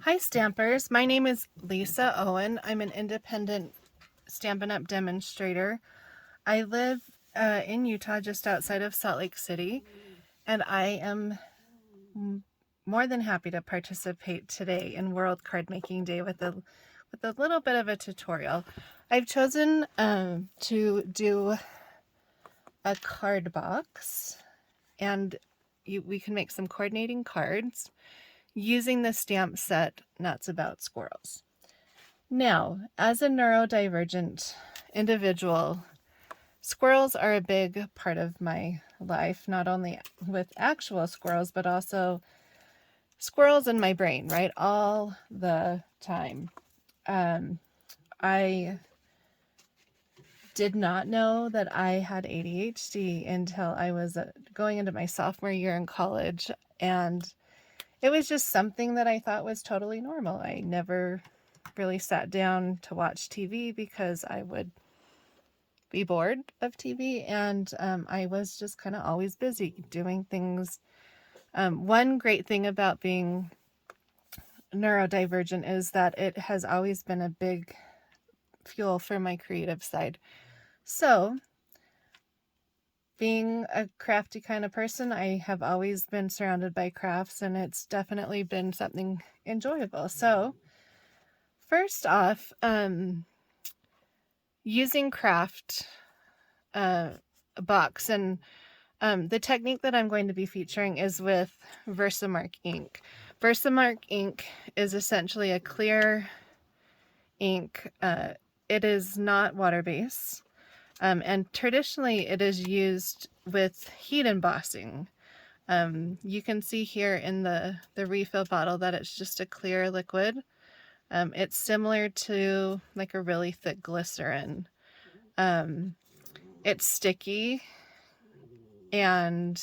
Hi Stampers, my name is Lisa Owen. I'm an independent Stampin' Up! Demonstrator. I live in Utah just outside of Salt Lake City, and I am more than happy to participate today in World Card Making Day with a little bit of a tutorial. I've chosen to do a card box, and we can make some coordinating cards using the stamp set Nuts About Squirrels. Now, as a neurodivergent individual, squirrels are a big part of my life, not only with actual squirrels, but also squirrels in my brain, right? All the time. I did not know that I had ADHD until I was going into my sophomore year in college, and it was just something that I thought was totally normal. I never really sat down to watch TV because I would be bored of TV, and I was just kind of always busy doing things. One great thing about being neurodivergent is that it has always been a big fuel for my creative side. So, being a crafty kind of person, I have always been surrounded by crafts, and it's definitely been something enjoyable. So, first off, using craft box, and the technique that I'm going to be featuring is with Versamark ink. Versamark ink is essentially a clear ink. It is not water-based, and traditionally it is used with heat embossing. You can see here in the refill bottle that it's just a clear liquid. It's similar to like a really thick glycerin. It's sticky, and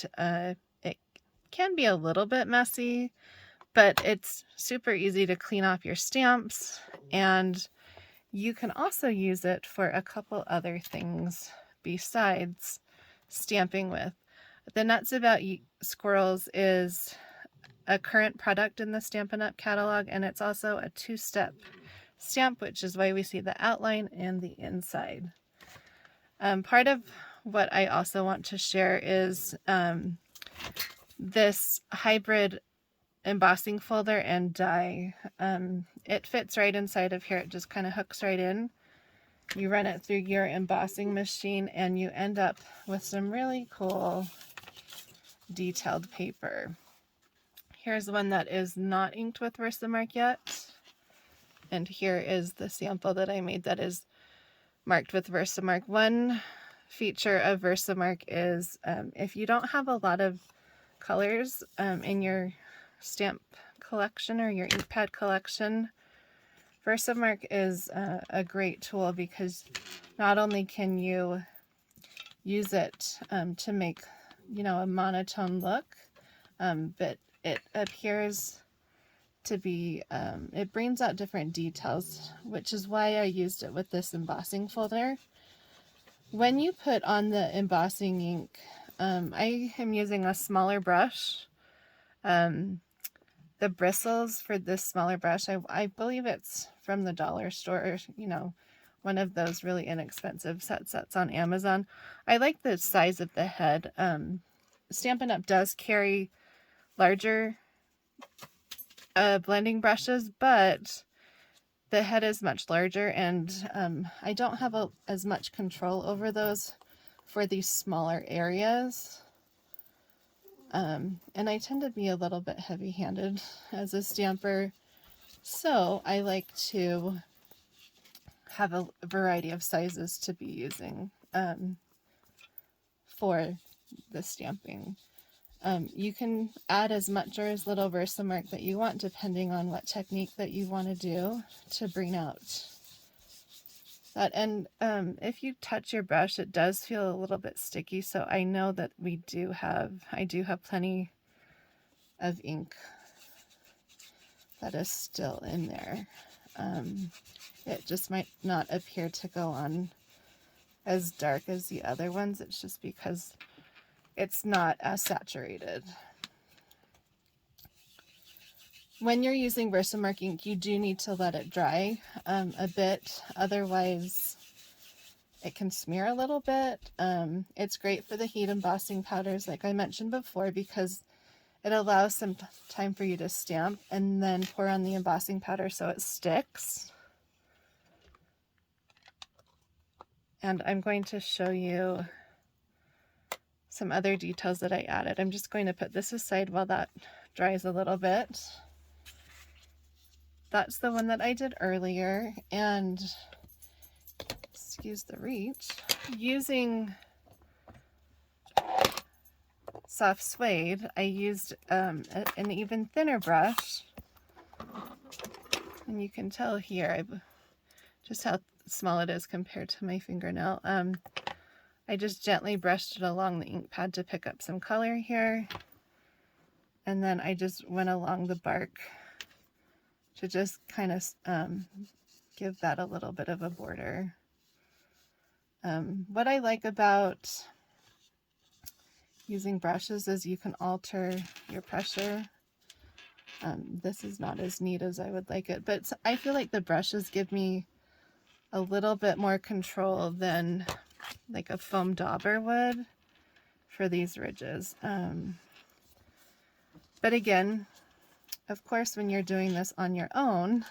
it can be a little bit messy, but it's super easy to clean off your stamps, and you can also use it for a couple other things besides stamping with. The Nuts About Squirrels is a current product in the Stampin' Up! Catalog, and it's also a two-step stamp, which is why we see the outline and the inside. Part of what I also want to share is this hybrid embossing folder and die. It fits right inside of here. It just kind of hooks right in. You run it through your embossing machine, and you end up with some really cool detailed paper. Here's one that is not inked with Versamark yet, and here is the sample that I made that is marked with Versamark. One feature of Versamark is if you don't have a lot of colors in your stamp collection or your ink pad collection, Versamark is a great tool, because not only can you use it to make, a monotone look, but it appears to be, it brings out different details, which is why I used it with this embossing folder. When you put on the embossing ink, I am using a smaller brush. The bristles for this smaller brush, I believe it's from the dollar store, one of those really inexpensive sets on Amazon. I like the size of the head. Stampin' Up! Does carry larger blending brushes, but the head is much larger, and I don't have as much control over those for these smaller areas. And I tend to be a little bit heavy-handed as a stamper, so I like to have a variety of sizes to be using for the stamping. You can add as much or as little Versamark that you want, depending on what technique that you want to do to bring out that. And if you touch your brush, it does feel a little bit sticky, so I know that I do have plenty of ink that is still in there. It just might not appear to go on as dark as the other ones. It's just because it's not as saturated. When you're using Versamark ink, you do need to let it dry a bit, otherwise it can smear a little bit. It's great for the heat embossing powders, like I mentioned before, because it allows some time for you to stamp and then pour on the embossing powder so it sticks. And I'm going to show you some other details that I added. I'm just going to put this aside while that dries a little bit. That's the one that I did earlier, and excuse the reach. Using soft suede, I used an even thinner brush, and you can tell here just how small it is compared to my fingernail. I just gently brushed it along the ink pad to pick up some color here, and then I just went along the bark to just kind of give that a little bit of a border. What I like about using brushes is you can alter your pressure. This is not as neat as I would like it, but I feel like the brushes give me a little bit more control than like a foam dauber would for these ridges. But again, of course, when you're doing this on your own,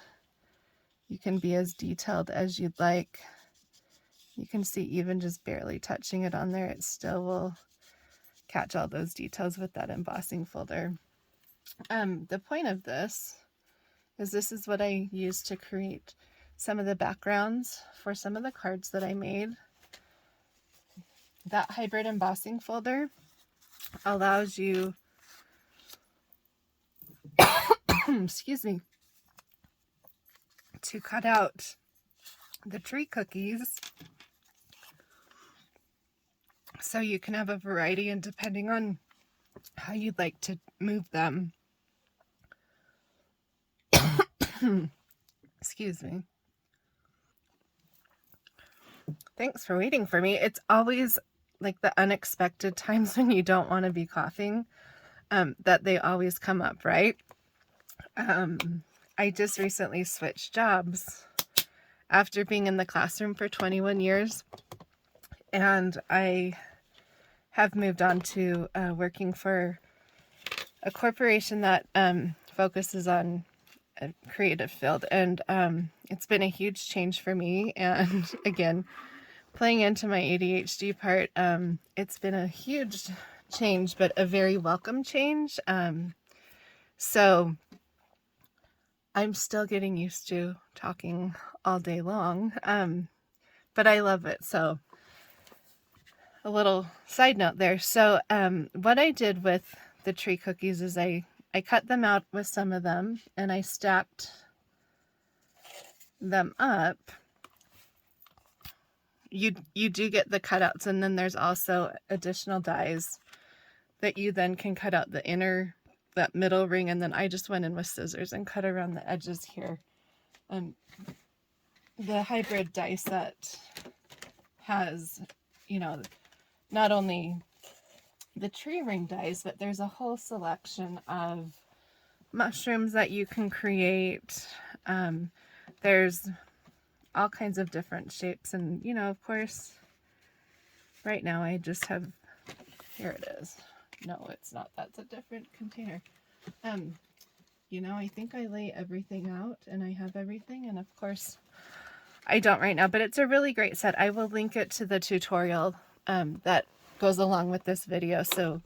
you can be as detailed as you'd like. You can see even just barely touching it on there, it still will catch all those details with that embossing folder. The point of this is what I used to create some of the backgrounds for some of the cards that I made. That hybrid embossing folder allows you excuse me, to cut out the tree cookies so you can have a variety, and depending on how you'd like to move them. Excuse me. Thanks for waiting for me. It's always like the unexpected times when you don't want to be coughing that they always come up, right? I just recently switched jobs after being in the classroom for 21 years, and I have moved on to working for a corporation that focuses on a creative field, and it's been a huge change for me. And again, playing into my ADHD part, it's been a huge change, but a very welcome change. So I'm still getting used to talking all day long, but I love it. So a little side note there. So what I did with the tree cookies is I cut them out with some of them, and I stacked them up. You do get the cutouts, and then there's also additional dies that you then can cut out the inner, that middle ring, and then I just went in with scissors and cut around the edges here. The hybrid die set has, you know, not only the tree ring dies, but there's a whole selection of mushrooms that you can create. There's all kinds of different shapes, and you know, of course, right now I just have, here it is. No, it's not. That's a different container. You know, I think I lay everything out and I have everything, and of course I don't right now, but it's a really great set. I will link it to the tutorial that goes along with this video so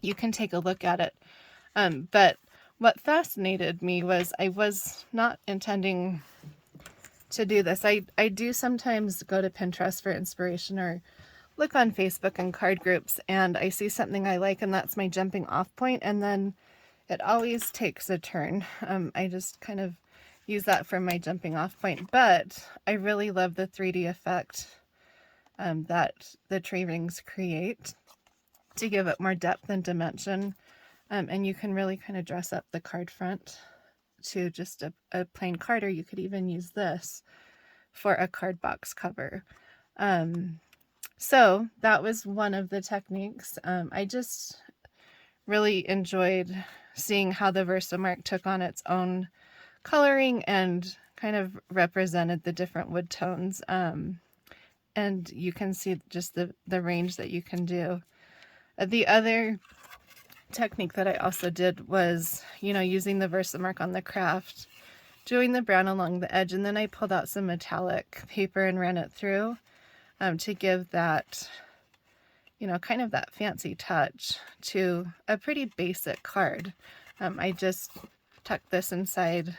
you can take a look at it. But what fascinated me was I was not intending to do this. I do sometimes go to Pinterest for inspiration or look on Facebook and card groups, and I see something I like, and that's my jumping off point, and then it always takes a turn. I just kind of use that for my jumping off point, but I really love the 3D effect that the tree rings create to give it more depth and dimension. And you can really kind of dress up the card front to just a plain card, or you could even use this for a card box cover. So that was one of the techniques. I just really enjoyed seeing how the Versamark took on its own coloring and kind of represented the different wood tones. And you can see just the range that you can do. The other technique that I also did was, using the Versamark on the craft, doing the brown along the edge, and then I pulled out some metallic paper and ran it through to give that, kind of that fancy touch to a pretty basic card. I just tucked this inside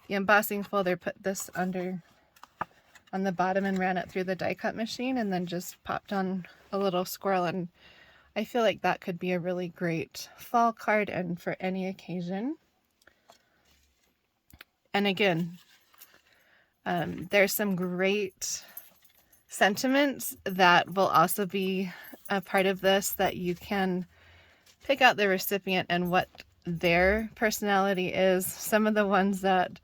the embossing folder, put this under on the bottom and ran it through the die cut machine, and then just popped on a little squirrel, and I feel like that could be a really great fall card and for any occasion. And again, there's some great sentiments that will also be a part of this, that you can pick out the recipient and what their personality is. Some of the ones that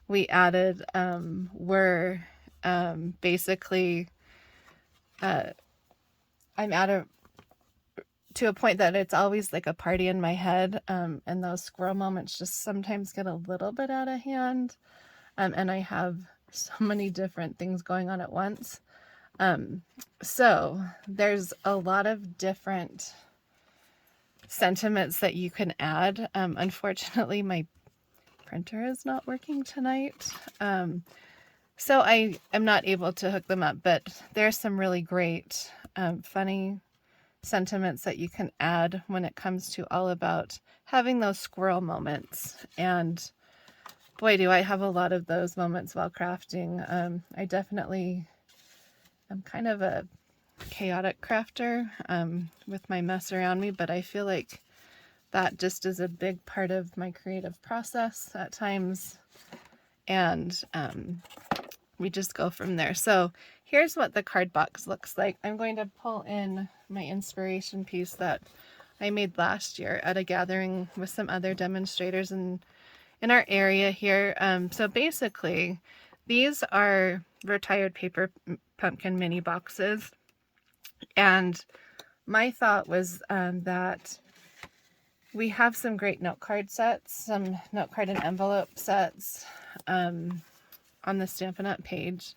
we added were basically, I'm to a point that it's always like a party in my head, and those squirrel moments just sometimes get a little bit out of hand, and I have so many different things going on at once. So there's a lot of different sentiments that you can add. Unfortunately, my printer is not working tonight, so I am not able to hook them up, but there's some really great funny sentiments that you can add when it comes to all about having those squirrel moments. And boy, do I have a lot of those moments while crafting. I definitely am kind of a chaotic crafter with my mess around me, but I feel like that just is a big part of my creative process at times, and we just go from there. So here's what the card box looks like. I'm going to pull in my inspiration piece that I made last year at a gathering with some other demonstrators in our area here. So basically, these are retired paper pumpkin mini boxes, and my thought was that we have some great note card sets, some note card and envelope sets on the Stampin' Up page.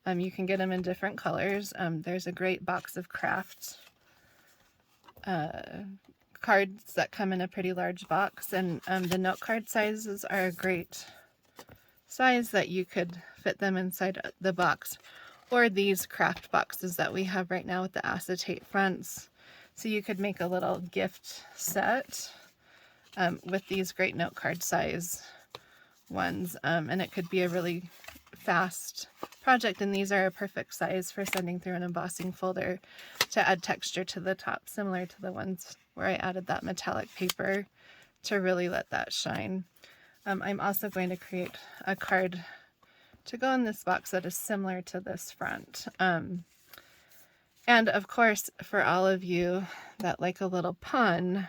You can get them in different colors. There's a great box of craft cards that come in a pretty large box, and the note card sizes are a great size that you could fit them inside the box, or these craft boxes that we have right now with the acetate fronts. So you could make a little gift set with these great note card size ones, and it could be a really fast project, and these are a perfect size for sending through an embossing folder to add texture to the top, similar to the ones where I added that metallic paper to really let that shine. I'm also going to create a card to go in this box that is similar to this front. And of course, for all of you that like a little pun,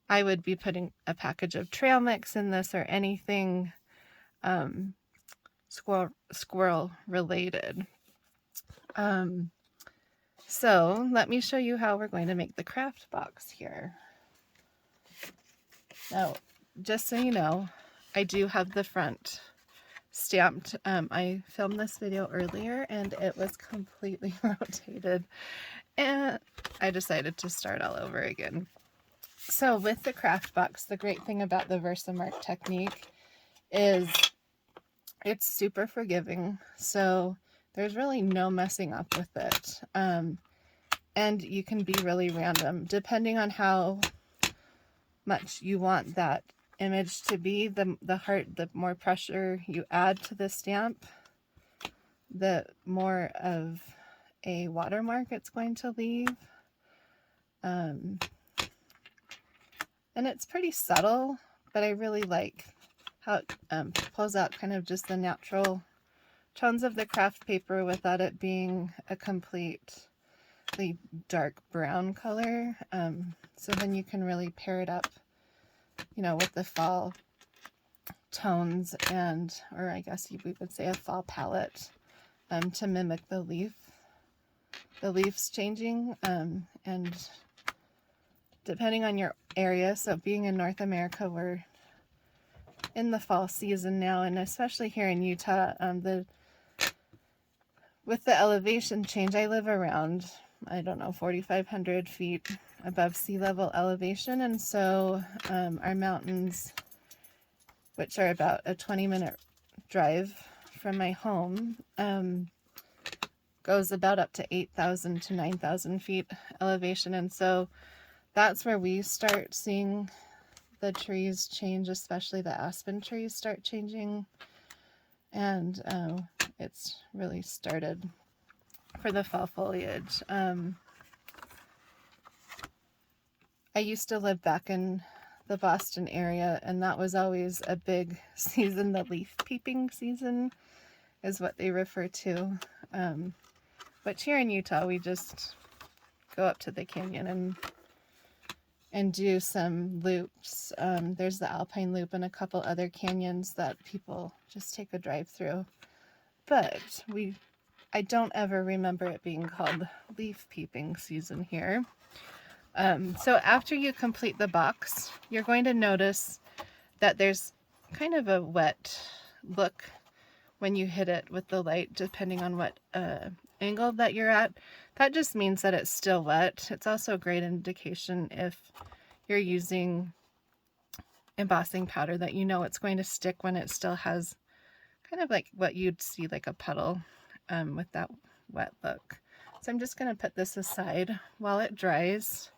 I would be putting a package of trail mix in this, or anything squirrel related. So let me show you how we're going to make the craft box here. Now, just so you know, I do have the front stamped. I filmed this video earlier and it was completely rotated, and I decided to start all over again. So with the craft box, the great thing about the Versamark technique is it's super forgiving, so there's really no messing up with it. And you can be really random depending on how much you want that image to be. The more pressure you add to the stamp, the more of a watermark it's going to leave. And it's pretty subtle, but I really like how it pulls out kind of just the natural tones of the craft paper without it being a completely dark brown color. So then you can really pair it up, with the fall tones, or I guess we would say a fall palette, to mimic the leaves changing, and depending on your area. So being in North America, we're in the fall season now, and especially here in Utah, with the elevation change, I live around, I don't know, 4,500 feet above sea level elevation, and so our mountains, which are about a 20-minute drive from my home, goes about up to 8,000 to 9,000 feet elevation, and so that's where we start seeing the trees change, especially the aspen trees start changing, and it's really started for the fall foliage. I used to live back in the Boston area, and that was always a big season. The leaf peeping season is what they refer to. But here in Utah, we just go up to the canyon and do some loops. There's the Alpine Loop and a couple other canyons that people just take a drive through. But I don't ever remember it being called leaf peeping season here. So after you complete the box, you're going to notice that there's kind of a wet look when you hit it with the light, depending on what angle that you're at. That just means that it's still wet. It's also a great indication if you're using embossing powder that you know it's going to stick when it still has kind of like what you'd see like a puddle with that wet look. So I'm just going to put this aside while it dries.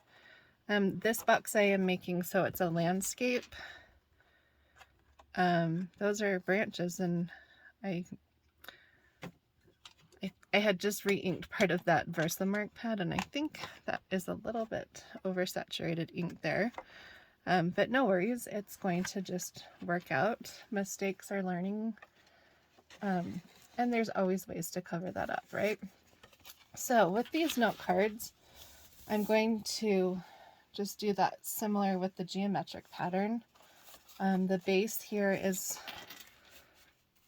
This box I am making so it's a landscape. Those are branches, and I had just re-inked part of that Versamark pad, and I think that is a little bit oversaturated ink there. But no worries, it's going to just work out. Mistakes are learning, and there's always ways to cover that up, right? So with these note cards, I'm going to just do that similar with the geometric pattern. The base here is,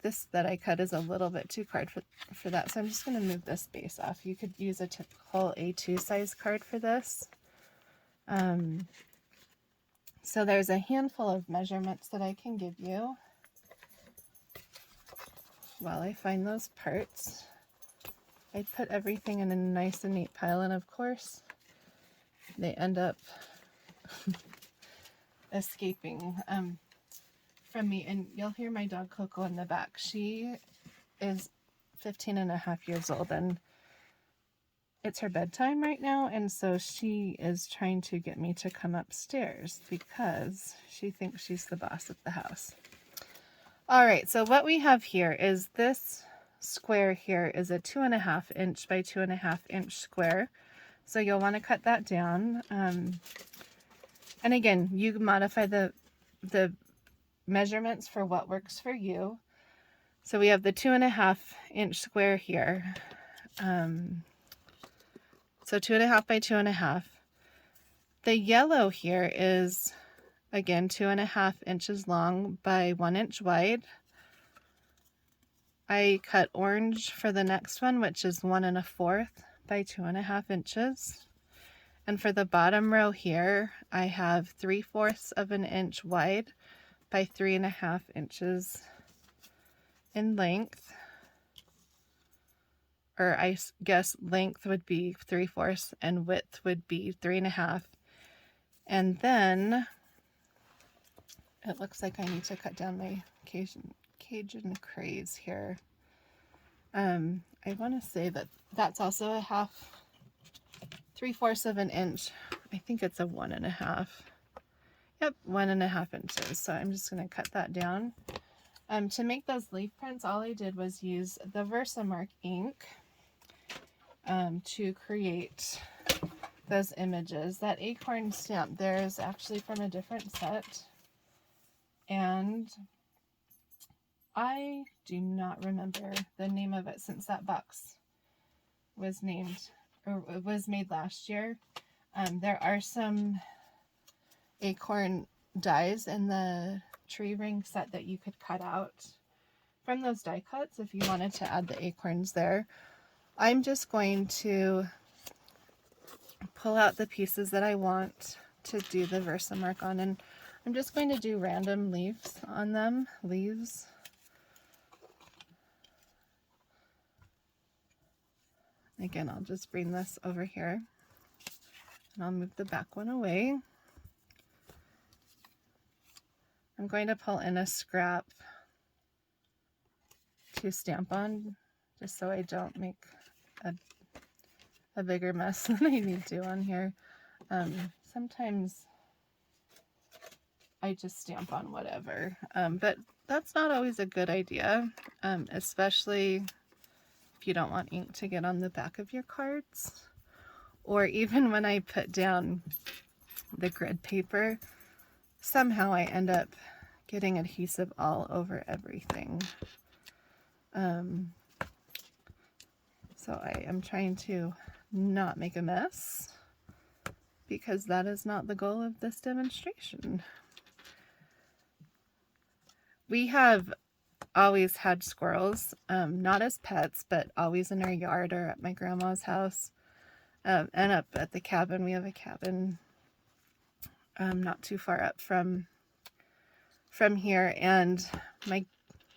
this that I cut is a little bit too card for that, so I'm just going to move this base off. You could use a typical A2 size card for this. So there's a handful of measurements that I can give you while I find those parts. I put everything in a nice and neat pile, and of course they end up escaping from me. And you'll hear my dog Coco in the back. She is 15.5 years old, and it's her bedtime right now, and so she is trying to get me to come upstairs because she thinks she's the boss of the house. All right, so what we have here is this square here is a 2.5 inch by 2.5 inch square. So you'll want to cut that down. And again, you modify the measurements for what works for you. So we have the 2.5 inch square here. So 2.5 by 2.5. The yellow here is, again, 2.5 inches long by 1 inch wide. I cut orange for the next one, which is 1 1/4 by 2.5 inches. And for the bottom row here, I have 3/4 of an inch wide by 3.5 inches in length. Or I guess length would be 3/4 and width would be 3.5. And then it looks like I need to cut down my Cajun craze here. I want to say that that's also a 3/4 of an inch. I think it's a 1.5. Yep, 1.5 inches. So I'm just going to cut that down. To make those leaf prints, all I did was use the Versamark ink to create those images. That acorn stamp there is actually from a different set, and I do not remember the name of it since that box was named or was made last year. There are some acorn dies in the tree ring set that you could cut out from those die cuts if you wanted to add the acorns there. I'm just going to pull out the pieces that I want to do the Versamark on, and I'm just going to do random leaves on them. Leaves. Again, I'll just bring this over here and I'll move the back one away. I'm going to pull in a scrap to stamp on, just so I don't make a bigger mess than I need to on here. Sometimes I just stamp on whatever, but that's not always a good idea, especially if you don't want ink to get on the back of your cards, or even when I put down the grid paper, somehow I end up getting adhesive all over everything. So I am trying to not make a mess, because that is not the goal of this demonstration. We have always had squirrels, not as pets, but always in our yard or at my grandma's house. And up at the cabin, we have a cabin not too far up from here, and my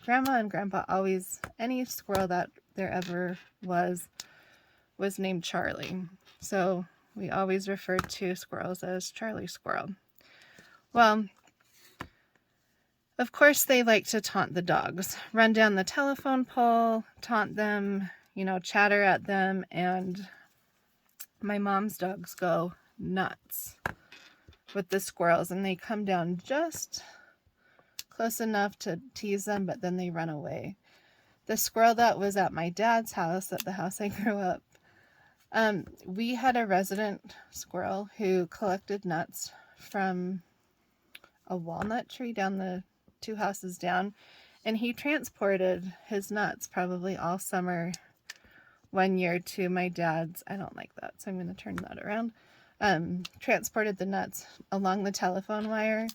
grandma and grandpa always, any squirrel that there ever was named Charlie. So we always referred to squirrels as Charlie Squirrel. Well, of course they like to taunt the dogs, run down the telephone pole, taunt them, you know, chatter at them, and my mom's dogs go nuts with the squirrels, and they come down just close enough to tease them, but then they run away. The squirrel that was at my dad's house, at the house I grew up, we had a resident squirrel who collected nuts from a walnut tree down the 2 houses down, and he transported his nuts probably all summer one year to my dad's. I don't like that, so I'm going to turn that around. Transported the nuts along the telephone wire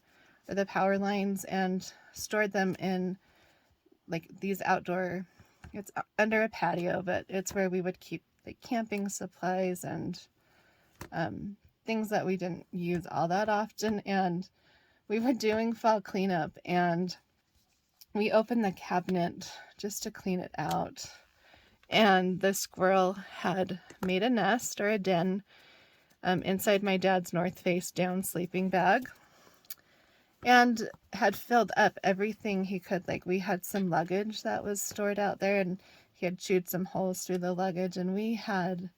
or the power lines and stored them in like these outdoor, it's under a patio, but it's where we would keep like camping supplies and things that we didn't use all that often. And we were doing fall cleanup, and we opened the cabinet just to clean it out, and the squirrel had made a nest or a den inside my dad's North Face down sleeping bag, and had filled up everything he could. Like, we had some luggage that was stored out there, and he had chewed some holes through the luggage, and we had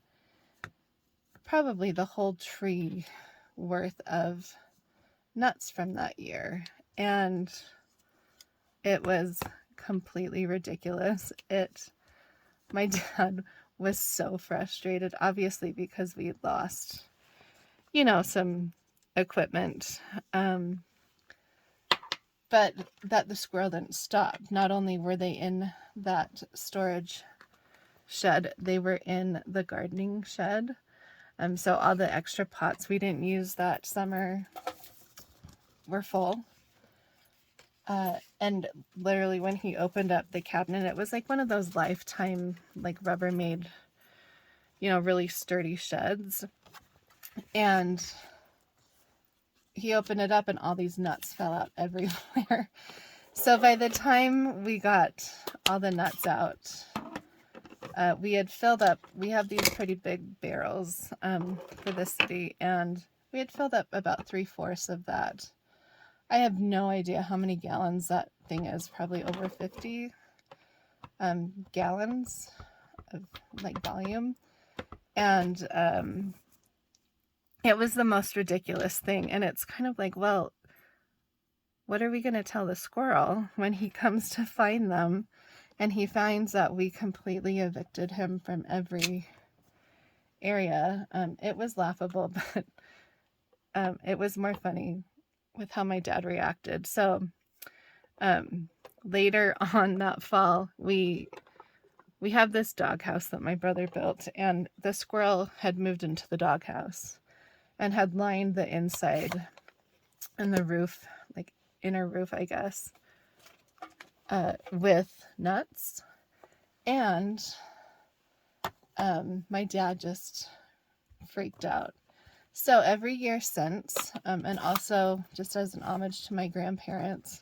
probably the whole tree worth of nuts from that year, and it was completely ridiculous. My dad was so frustrated, obviously, because we lost, you know, some equipment, but that the squirrel didn't stop. Not only were they in that storage shed, they were in the gardening shed. So all the extra pots we didn't use that summer were full. And literally when he opened up the cabinet, it was like one of those Lifetime, like Rubbermaid, you know, really sturdy sheds. And he opened it up and all these nuts fell out everywhere. So by the time we got all the nuts out, we had filled up, we have these pretty big barrels for the city, and we had filled up about 3/4 of that. I have no idea how many gallons that thing is, probably over 50 gallons of like volume. And it was the most ridiculous thing. And it's kind of like, well, what are we going to tell the squirrel when he comes to find them and he finds that we completely evicted him from every area? It was laughable, but it was more funny with how my dad reacted. So later on that fall, we have this doghouse that my brother built, and the squirrel had moved into the doghouse and had lined the inside and the roof, like inner roof, I guess, with nuts. And my dad just freaked out. So every year since, and also just as an homage to my grandparents,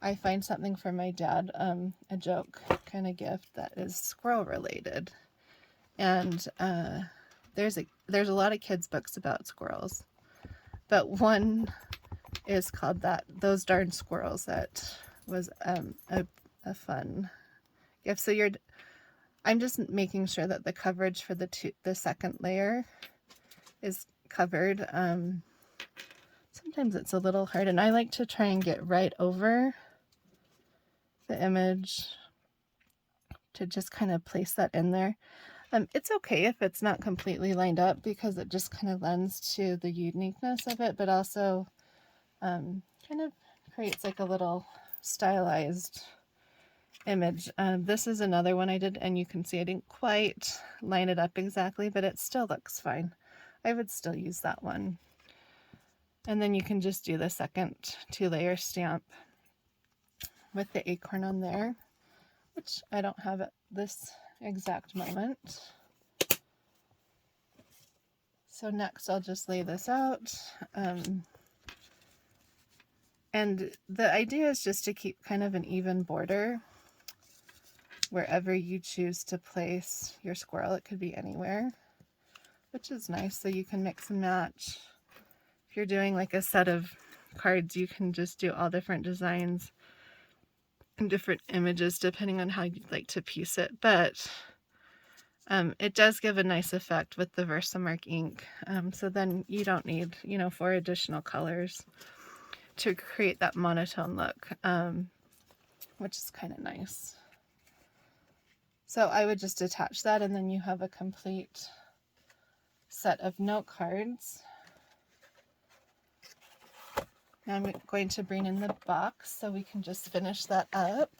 I find something for my dad, a joke kind of gift that is squirrel related. And there's a lot of kids books about squirrels, but one is called Those Darn Squirrels. That was a fun gift. So I'm just making sure that the coverage for the second layer is covered. Sometimes it's a little hard, and I like to try and get right over the image to just kind of place that in there. It's okay if it's not completely lined up because it just kind of lends to the uniqueness of it, but also kind of creates like a little stylized image. This is another one I did, and you can see I didn't quite line it up exactly, but it still looks fine. I would still use that one. And then you can just do the second 2-layer stamp with the acorn on there, which I don't have at this exact moment. So next I'll just lay this out. And the idea is just to keep kind of an even border wherever you choose to place your squirrel. It could be anywhere, which is nice, so you can mix and match. If you're doing like a set of cards, you can just do all different designs and different images depending on how you'd like to piece it. But it does give a nice effect with the Versamark ink. So then you don't need, 4 additional colors to create that monotone look, which is kind of nice. So I would just attach that, and then you have a complete set of note cards. Now I'm going to bring in the box so we can just finish that up.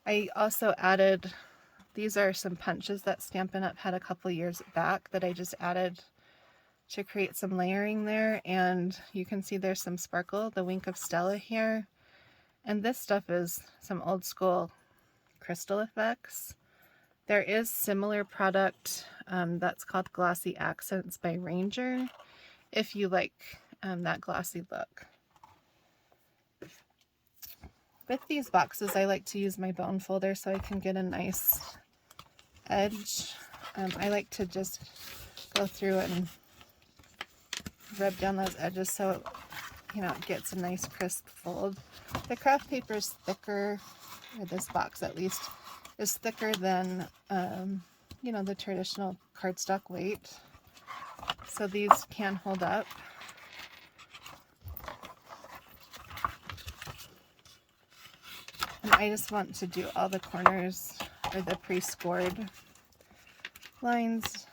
I also added, these are some punches that Stampin' Up! Had a couple years back that I just added to create some layering there, and you can see there's some sparkle, the Wink of Stella here. And this stuff is some old school crystal effects. There is similar product that's called Glossy Accents by Ranger, if you like that glossy look. With these boxes, I like to use my bone folder so I can get a nice edge. I like to just go through and rub down those edges so it gets a nice crisp fold. The craft paper is thicker, or this box at least, is thicker than the traditional cardstock weight. So these can hold up. And I just want to do all the corners or the pre-scored lines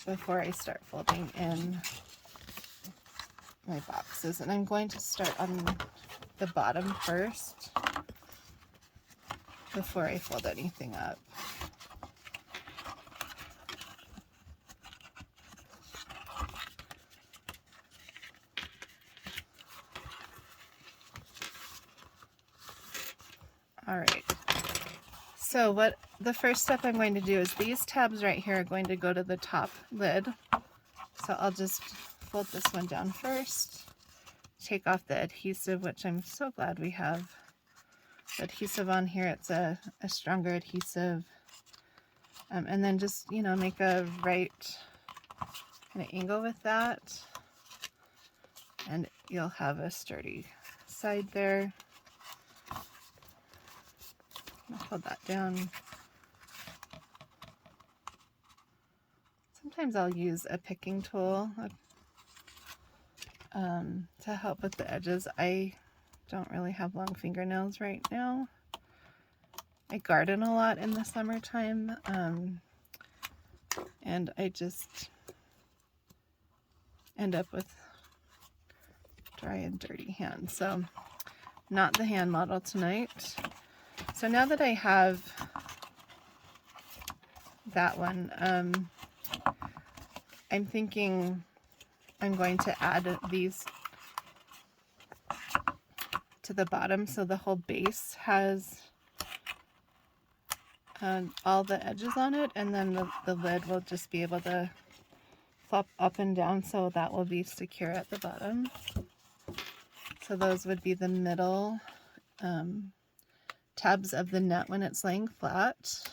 before I start folding in my boxes. And I'm going to start on the bottom first before I fold anything up. All right, so the first step I'm going to do is these tabs right here are going to go to the top lid. So I'll just fold this one down first, take off the adhesive, which I'm so glad we have adhesive on here. It's a stronger adhesive. And then just, make a right kind of angle with that. And you'll have a sturdy side there. I'll hold that down. Sometimes I'll use a picking tool to help with the edges. I don't really have long fingernails right now. I garden a lot in the summertime, and I just end up with dry and dirty hands. So not the hand model tonight. So now that I have that one, I'm thinking I'm going to add these to the bottom so the whole base has all the edges on it, and then the lid will just be able to flop up and down, so that will be secure at the bottom. So those would be the middle tabs of the net when it's laying flat. So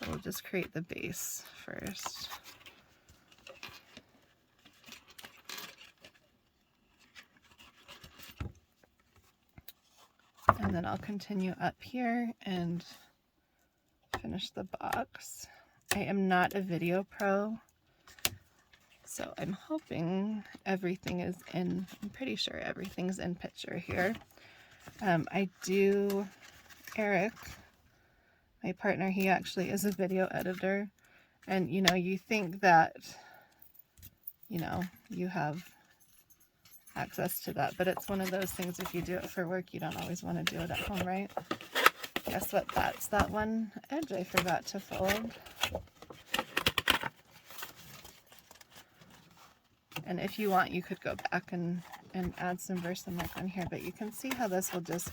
we'll just create the base first. And then I'll continue up here and finish the box. I am not a video pro, so I'm hoping everything is in, I'm pretty sure everything's in picture here. Eric, my partner, he actually is a video editor, and you know, you think that, you know, you have access to that, but it's one of those things, if you do it for work, you don't always want to do it at home, right? Guess what, that's that one edge I forgot to fold. And if you want, you could go back and add some Versamark on here, but you can see how this will just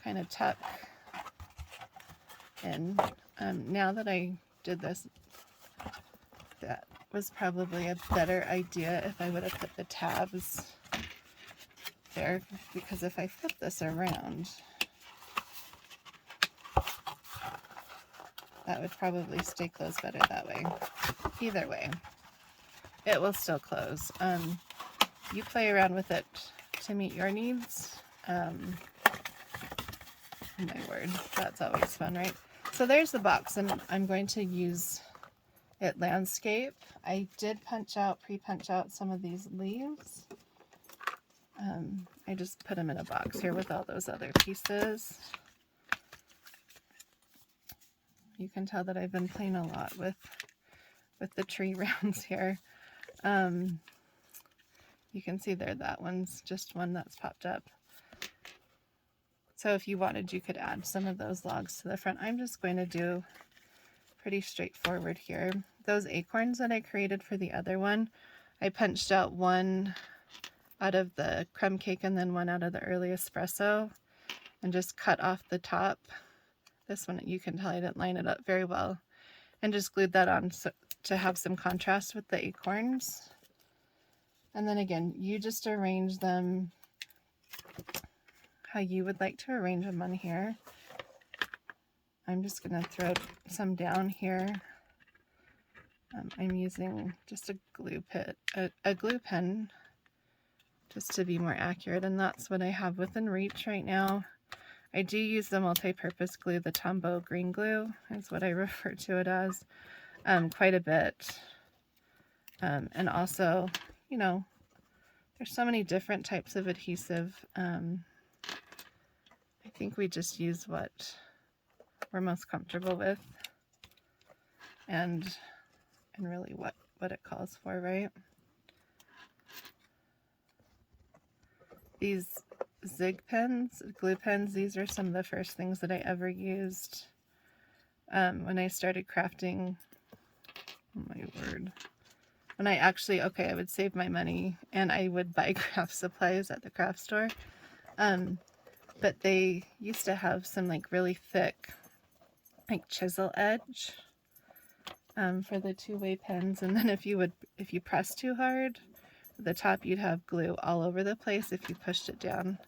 kind of tuck in. Now that I did this, that was probably a better idea if I would have put the tabs there, because if I flip this around, that would probably stay closed better that way. Either way, it will still close. You play around with it to meet your needs. Oh my word, that's always fun, right? So there's the box, and I'm going to use it landscape. I did pre-punch out some of these leaves. I just put them in a box here with all those other pieces. You can tell that I've been playing a lot with the tree rounds here. You can see there, that one's just one that's popped up. So if you wanted, you could add some of those logs to the front. I'm just going to do pretty straightforward here. Those acorns that I created for the other one, I punched out one out of the crumb cake and then one out of the early espresso, and just cut off the top. This one, you can tell I didn't line it up very well, and just glued that on to have some contrast with the acorns. And then again, you just arrange them how you would like to arrange them on here. I'm just going to throw some down here. I'm using just a glue pen just to be more accurate, and that's what I have within reach right now. I do use the multi-purpose glue, the Tombow green glue is what I refer to it as, quite a bit. And also, you know, there's so many different types of adhesive. I think we just use what we're most comfortable with, and really what it calls for, right? These Zig pens, glue pens, these are some of the first things that I ever used when I started crafting. Oh my word. When I actually, I would save my money and I would buy craft supplies at the craft store. But they used to have some like really thick, like chisel edge for the two-way pens. And then if you press too hard, at the top you'd have glue all over the place if you pushed it down.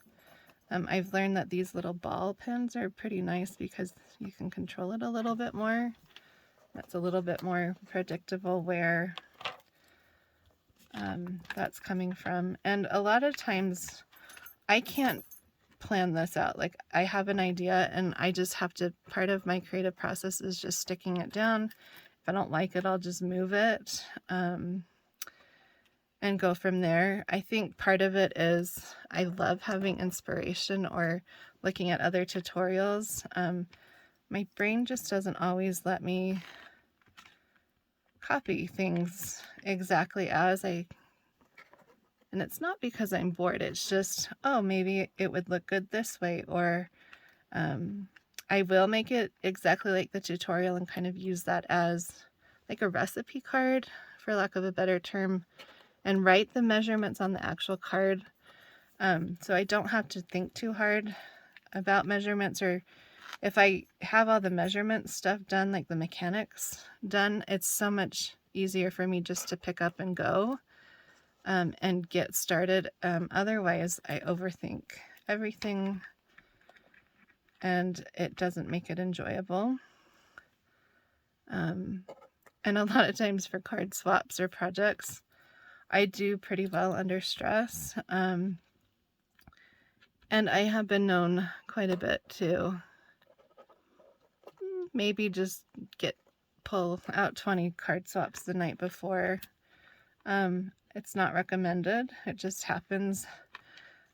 I've learned that these little ball pens are pretty nice because you can control it a little bit more. That's a little bit more predictable where that's coming from. And a lot of times I can't plan this out. Like, I have an idea and I just have to, part of my creative process is just sticking it down. If I don't like it, I'll just move it and go from there. I think part of it is I love having inspiration or looking at other tutorials. My brain just doesn't always let me copy things exactly as and it's not because I'm bored, it's just, oh, maybe it would look good this way, or I will make it exactly like the tutorial and kind of use that as like a recipe card, for lack of a better term, and write the measurements on the actual card, so I don't have to think too hard about measurements or if I have all the measurement stuff done, like the mechanics done, it's so much easier for me just to pick up and go and get started. Otherwise, I overthink everything and it doesn't make it enjoyable. And a lot of times for card swaps or projects, I do pretty well under stress. And I have been known quite a bit to maybe just pull out 20 card swaps the night before. It's not recommended. It just happens.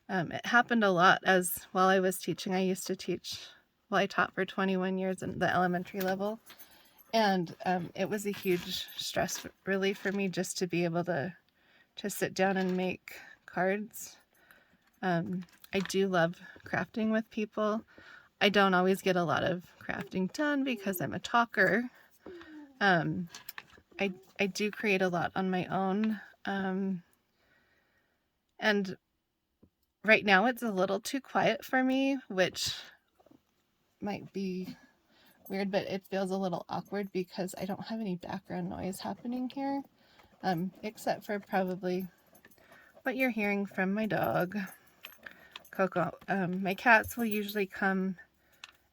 It happened a lot while I was teaching. I used to teach, I taught for 21 years in the elementary level. And it was a huge stress relief for me just to be able to sit down and make cards. I do love crafting with people. I don't always get a lot of crafting done because I'm a talker. I do create a lot on my own. And right now it's a little too quiet for me, which might be weird, but it feels a little awkward because I don't have any background noise happening here, except for probably what you're hearing from my dog, Coco. My cats will usually come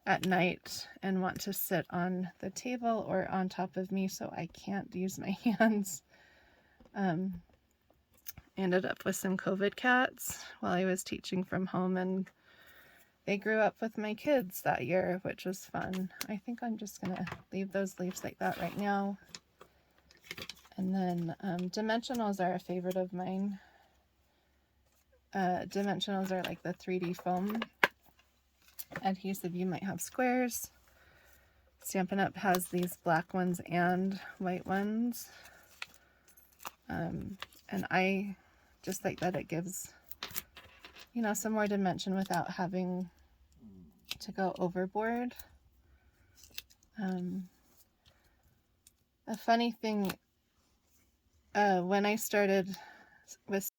at night and want to sit on the table or on top of me, so I can't use my hands. Ended up with some COVID cats while I was teaching from home, and they grew up with my kids that year, which was fun. I think I'm just gonna leave those leaves like that right now. And then dimensionals are a favorite of mine. Dimensionals are like the 3D foam adhesive. You might have squares. Stampin' Up! Has these black ones and white ones. And I just like that it gives, you know, some more dimension without having to go overboard. A funny thing, when I started with